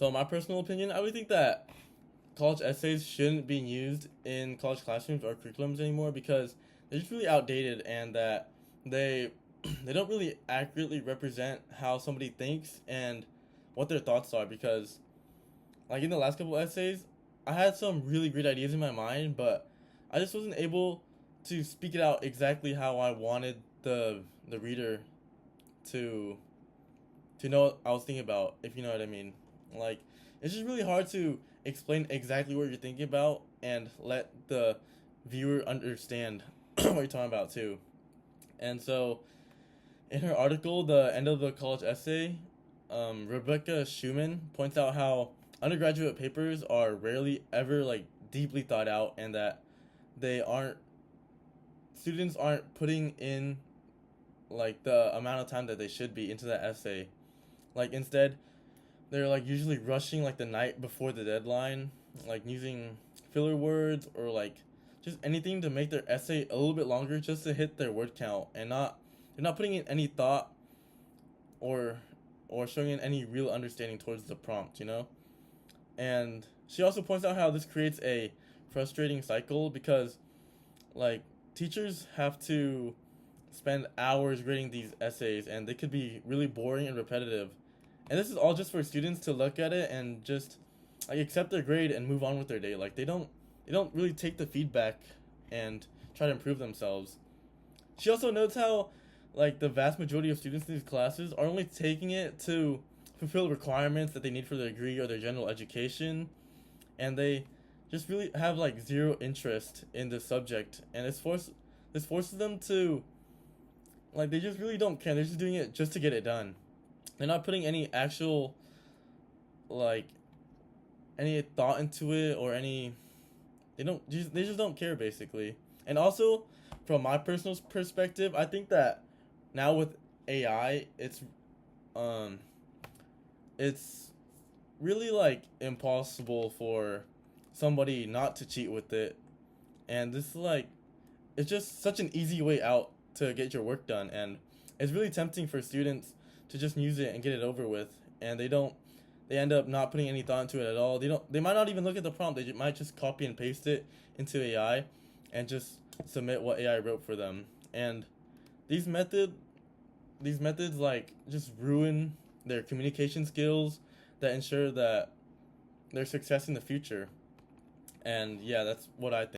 So, my personal opinion, I would think that college essays shouldn't be used in college classrooms or curriculums anymore because they're just really outdated and that they they don't really accurately represent how somebody thinks and what their thoughts are because like in the last couple essays, I had some really great ideas in my mind, but I just wasn't able to speak it out exactly how I wanted the reader to know what I was thinking about, if you know what I mean. Like, it's just really hard to explain exactly what you're thinking about and let the viewer understand what you're talking about too. And so, in her article, the end of the college essay, Rebecca Schumann points out how undergraduate papers are rarely ever like deeply thought out, and that they aren't students aren't putting in like the amount of time that they should be into that essay. Like instead, they're like usually rushing like the night before the deadline, like using filler words or like just anything to make their essay a little bit longer just to hit their word count and not they're not putting in any thought or showing in any real understanding towards the prompt, you know? And she also points out how this creates a frustrating cycle because like teachers have to spend hours grading these essays and they could be really boring and repetitive. And this is all just for students to look at it and just like accept their grade and move on with their day. Like they don't really take the feedback and try to improve themselves. She also notes how like the vast majority of students in these classes are only taking it to fulfill requirements that they need for their degree or their general education, and they just really have like zero interest in the subject, and this forces them to like they just really don't care. They're just doing it just to get it done. They're not putting any actual like any thought into it or any they just don't care basically. And also from my personal perspective, I think that now with AI, um it's really like impossible for somebody not to cheat with it. And this is like it's just such an easy way out to get your work done, and it's really tempting for students to just use it and get it over with, and they end up not putting any thought into it at all. They might not even look at the prompt. Might just copy and paste it into AI and just submit what AI wrote for them. And these method these methods like just ruin their communication skills that ensure that their success in the future. And yeah, that's what I think.